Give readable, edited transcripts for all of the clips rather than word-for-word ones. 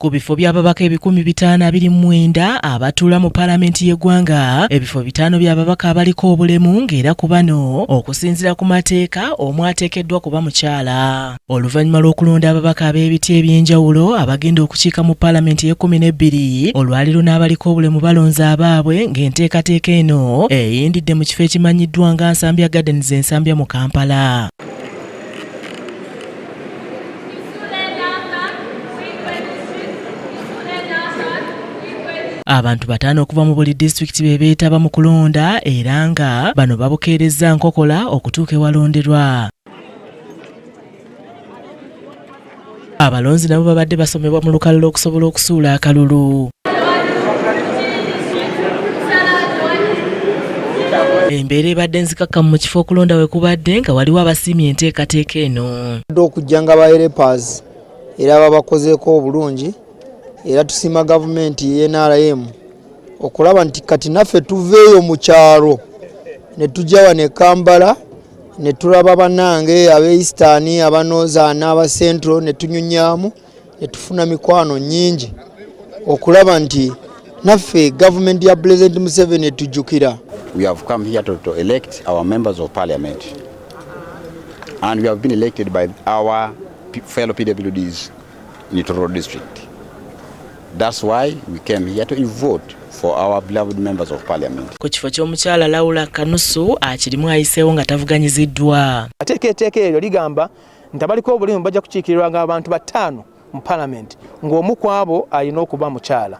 Ku bifo by'ababaka 529 abatuula mu Palamenti y'eggwanga, ebifo 5 by'ababaka abaliko obulemu ng'era ku bano okusinziira ku mateeka omu ateekeddwa kuba mukyala. Oluvannyuma lw'okulonda ababaka ab'ebiti eby'enjawulo abagenda okukiika mu Palamenti y'e12, olwaleero n'abaliko obulemu balonze abaabwe ng'enteekateeka eno eyindidde mu kifo ekimanyiddwa nga Nsambya Gardens Nsambya mu Kampala. Abantu 5 okuva mu buli disitulikiti be beetaba mu kulonda era nga bano babukeerezza nkokola okutuuka ewalonderwa. Abalonzi nabo babadde basomebwa mu lukalala okusobola okusuula akalulu. Embeera ebadde nzikakkamu mu kifo okulonda we kubadde nga waliwo abasiimye enteekateeka eno. Okujja nga bayerepazi era babakozeeko obulungi. Era tusiima gavumenti y'NRM okulaba nti kati naffe tuveeyo mu kyalo ne tujja wano e Kampala ne tulaba bannange ab'Eastern, abanooza n'aba Central ne tunyunyaamu ne tufuna mikwano nnyingi okulaba nti naffe gavumenti ya President Museveni etujjukira. We have come here to elect our members of parliament, and we have been elected by our fellow PWDs in Itoro district. That's why we came here to vote for our beloved members of parliament. Ku kifo ky'omukyala Laura Kanusu akirimu ayiseewo nga tavuganyiziddwa. Ateekateeka eryo ligamba nti abaliko obulemu bajja kukiikirirwa ng'abantu 5 mu parliament ng'omu ku abo alina okuba mukyala.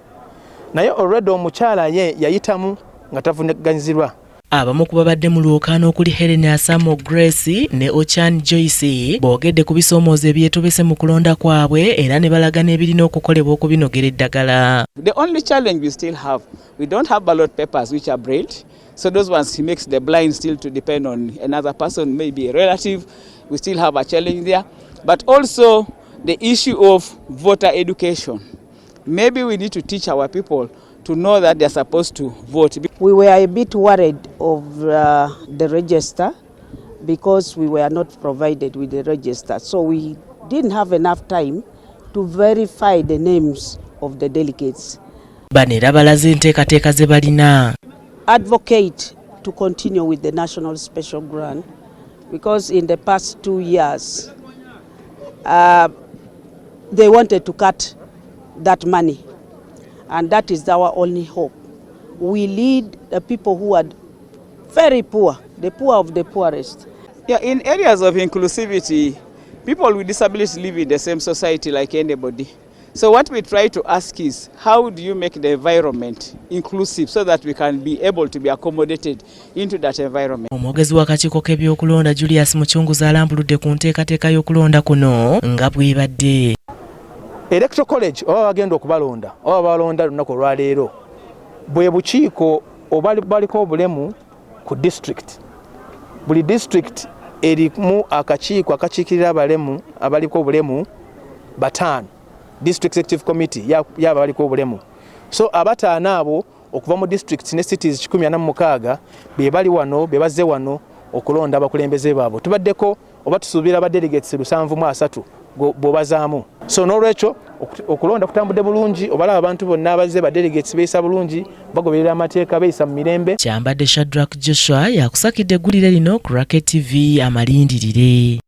Naye already omukyala ye yayitamu nga tavuganyizibwa. Abamu ku babadde mu lwokaano okuli Helen Asamo Grace ne Ochan Joyce boogedde ku bisoomoozo ebyetobese mu kulonda kwabwe era ne balaga n'ebirina okukolebwa okubinogera eddagala. The only challenge we still have, we don't have ballot papers which are brailled, so those ones he makes the blind still to depend on another person, maybe a relative. We still have a challenge there, but also the issue of voter education. Maybe we need to teach our people to know that they're supposed to vote. We were a bit worried of the register because we were not provided with the register. So we didn't have enough time to verify the names of the delegates. Banera balaze enteekateeka ze balina. Advocate to continue with the national special grant because in the past 2 years they wanted to cut that money. And that is our only hope. We lead the people who are very poor, the poor of the poorest. Yeah, in areas of inclusivity, people with disabilities live in the same society like anybody. So what we try to ask is, how do you make the environment inclusive so that we can be able to be accommodated into that environment? Omwogezi w'akakiiko k'ebyokulonda Julius Muchunguza alambuludde ku nteekateeka y'okulonda kuno nga bw'ebadde. Electoral College oba bagenda okubalonda oba balonda lunaku olwaleero bwe bukiiko baliko obulemu ku district. Buli district erimu akakiiko akakiikirira abalemu abaliko obulemu 5. District Executive Committee yaba baliko obulemu. So aba5 abo okuva mu districts ne cities 146 be bali wano be bazze wano okulonda abakulembeze baabo. Tubaddeko oba tusuubira aba delegates 703 bobazaamu. So n'olwekyo okulonda kutambudde bulungi obalaba abantu bonna abazze ba delegates beeyisa bulungi bagoberera amateeka beeyisa mu mirembe. Kyambadde Shadrack Joshua yakusakidde eggulire lino ku Racket TV amalindirire.